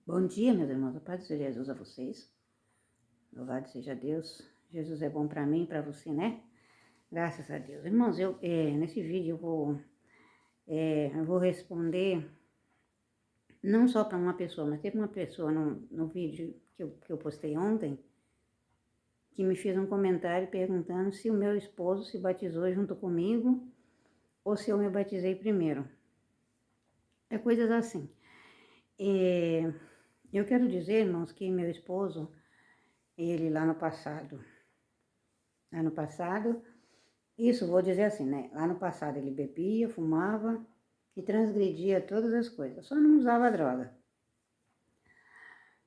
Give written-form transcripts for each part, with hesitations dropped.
Bom dia, meus irmãos. A paz do Senhor Jesus a vocês. Louvado seja Deus. Jesus é bom para mim e para você, né? Graças a Deus. Irmãos, nesse vídeo eu vou responder não só para uma pessoa, mas teve uma pessoa no vídeo que eu postei ontem que me fez um comentário perguntando se o meu esposo se batizou junto comigo ou se eu me batizei primeiro. É coisas assim. Eu quero dizer, irmãos, que meu esposo, ele lá no passado, isso vou dizer assim, né? Lá no passado ele bebia, fumava e transgredia todas as coisas, só não usava droga.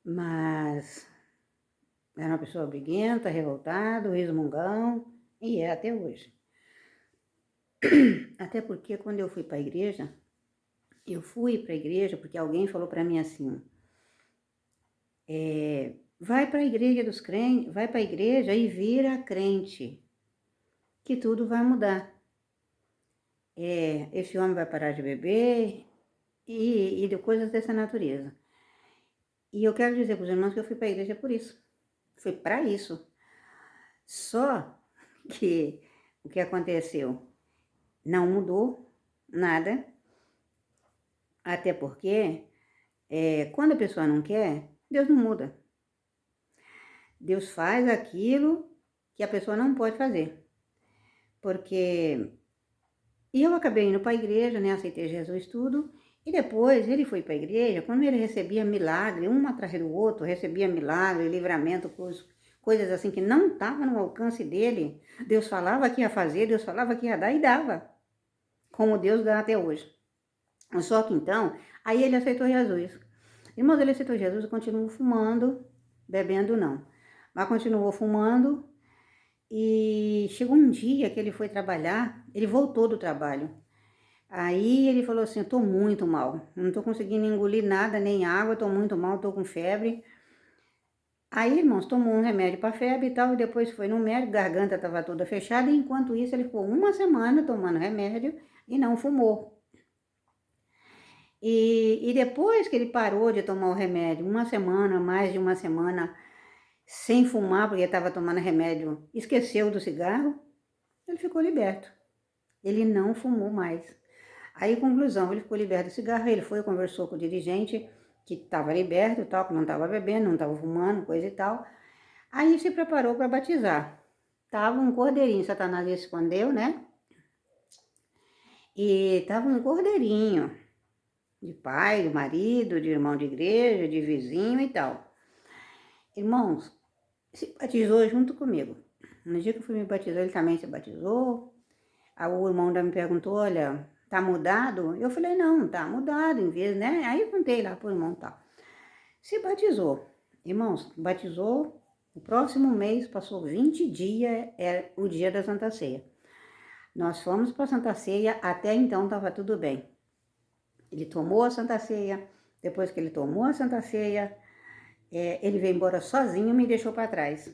Mas era uma pessoa briguenta, revoltado, resmungão, e é até hoje. Até porque quando eu fui para a igreja, eu fui para a igreja porque alguém falou para mim assim, vai para a igreja dos crentes, vai para a igreja e vira crente, que tudo vai mudar. Esse homem vai parar de beber e de coisas dessa natureza. E eu quero dizer para os irmãos que eu fui para a igreja por isso. Foi para isso. Só que o que aconteceu não mudou nada, até porque quando a pessoa não quer, Deus não muda. Deus faz aquilo que a pessoa não pode fazer. Porque eu acabei indo para a igreja, né? Aceitei Jesus tudo. E depois ele foi para a igreja, quando ele recebia milagre, um atrás do outro, recebia milagre, livramento, coisas assim que não estavam no alcance dele. Deus falava que ia fazer, Deus falava que ia dar e dava. Como Deus dá até hoje. Só que então, aí ele aceitou Jesus. Irmãos, ele aceitou Jesus e continuou fumando, bebendo não. Mas continuou fumando e chegou um dia que ele foi trabalhar, ele voltou do trabalho. Aí ele falou assim, eu tô muito mal, não tô conseguindo engolir nada, nem água, tô muito mal, tô com febre. Aí, irmãos, tomou um remédio para febre e tal, e depois foi no médico, garganta estava toda fechada, e enquanto isso ele ficou uma semana tomando remédio e não fumou. E depois que ele parou de tomar o remédio, uma semana, mais de uma semana, sem fumar, porque estava tomando remédio, esqueceu do cigarro, ele ficou liberto. Ele não fumou mais. Aí, conclusão, ele ficou liberto do cigarro, ele foi, conversou com o dirigente, que estava liberto e tal, que não estava bebendo, não estava fumando, coisa e tal. Aí se preparou para batizar. Tava um cordeirinho, Satanás escondeu, né? E tava um cordeirinho de pai, de marido, de irmão de igreja, de vizinho e tal. Irmãos, se batizou junto comigo. No dia que eu fui me batizar, ele também se batizou. Aí o irmão ainda me perguntou, olha, tá mudado? Eu falei, não, tá mudado, em vez, né? Aí eu contei lá pro irmão e tal. Se batizou. Irmãos, batizou, o próximo mês, passou 20 dias, é o dia da Santa Ceia. Nós fomos para a Santa Ceia, até então estava tudo bem. Ele tomou a Santa Ceia, depois que ele tomou a Santa Ceia, ele veio embora sozinho e me deixou para trás,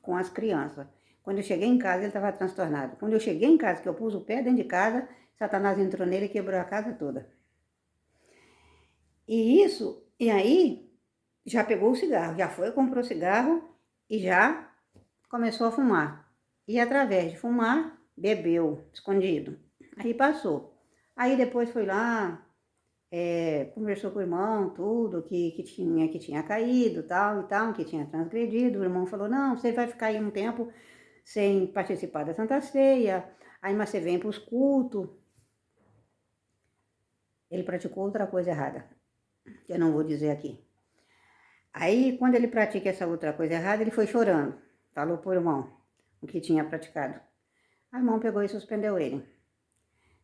com as crianças. Quando eu cheguei em casa, ele estava transtornado. Quando eu cheguei em casa, que eu pus o pé dentro de casa, Satanás entrou nele e quebrou a casa toda. E aí, já pegou o cigarro, já foi, comprou cigarro e já começou a fumar. E através de fumar, bebeu, escondido. Aí passou. Aí depois foi lá, conversou com o irmão, tudo, que tinha caído, tal e tal, que tinha transgredido. O irmão falou, não, você vai ficar aí um tempo sem participar da Santa Ceia, aí mas você vem para os cultos. Ele praticou outra coisa errada, que eu não vou dizer aqui. Aí, quando ele pratica essa outra coisa errada, ele foi chorando. Falou pro irmão o que tinha praticado. O irmão pegou e suspendeu ele.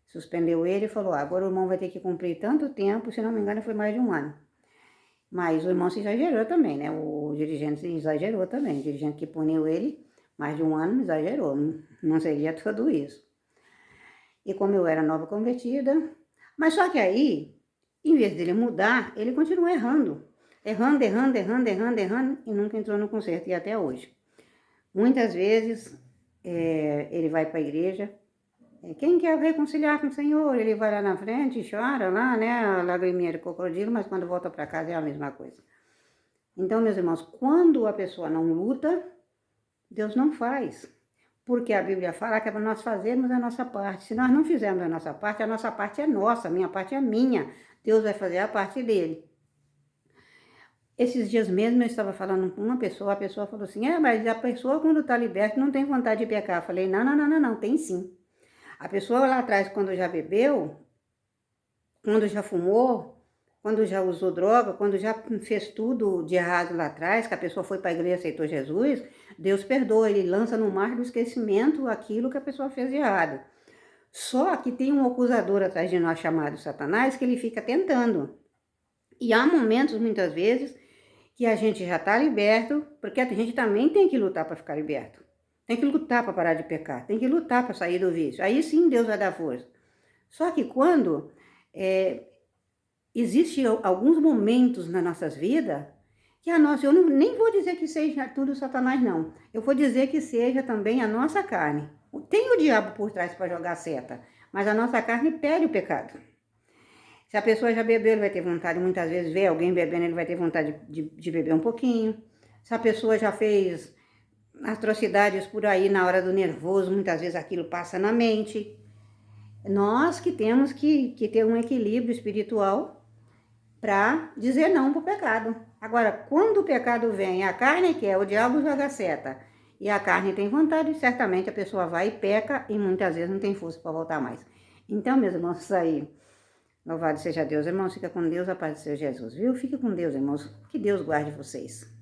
Suspendeu ele e falou, agora o irmão vai ter que cumprir tanto tempo, se não me engano foi mais de um ano. Mas o irmão se exagerou também, né? O dirigente se exagerou também. O dirigente que puniu ele, mais de um ano, exagerou. Não seria tudo isso. E como eu era nova convertida, mas só que aí, em vez dele mudar, ele continua errando. Errando, e nunca entrou no conserto, e até hoje. Muitas vezes ele vai para a igreja, Quem quer reconciliar com o Senhor, ele vai lá na frente e chora lá, né, a lagriminha de crocodilo, mas quando volta para casa é a mesma coisa. Então, meus irmãos, quando a pessoa não luta, Deus não faz. Porque a Bíblia fala que é para nós fazermos a nossa parte. Se nós não fizermos a nossa parte é nossa, a minha parte é minha. Deus vai fazer a parte dele. Esses dias mesmo eu estava falando com uma pessoa, a pessoa falou assim, mas a pessoa quando está liberta não tem vontade de pecar. Eu falei, não, tem sim. A pessoa lá atrás, quando já bebeu, quando já fumou, quando já usou droga, quando já fez tudo de errado lá atrás, que a pessoa foi para a igreja e aceitou Jesus, Deus perdoa, ele lança no mar do esquecimento aquilo que a pessoa fez de errado. Só que tem um acusador atrás de nós chamado Satanás que ele fica tentando. E há momentos, muitas vezes, que a gente já está liberto, porque a gente também tem que lutar para ficar liberto. Tem que lutar para parar de pecar, tem que lutar para sair do vício. Aí sim Deus vai dar força. Só que quando existem alguns momentos nas nossas vidas que a nossa, eu nem vou dizer que seja tudo Satanás, não. Eu vou dizer que seja também a nossa carne. Tem o diabo por trás para jogar seta, mas a nossa carne pede o pecado. Se a pessoa já bebeu, ele vai ter vontade, muitas vezes, ver alguém bebendo, ele vai ter vontade de beber um pouquinho. Se a pessoa já fez atrocidades por aí na hora do nervoso, muitas vezes aquilo passa na mente. Nós que temos que ter um equilíbrio espiritual para dizer não para o pecado. Agora, quando o pecado vem, a carne quer, o diabo joga seta, e a carne tem vontade, certamente a pessoa vai e peca, e muitas vezes não tem força para voltar mais. Então, meus irmãos, isso aí, louvado seja Deus. Irmãos, fica com Deus, a paz do Senhor Jesus, viu? Fique com Deus, irmãos, que Deus guarde vocês.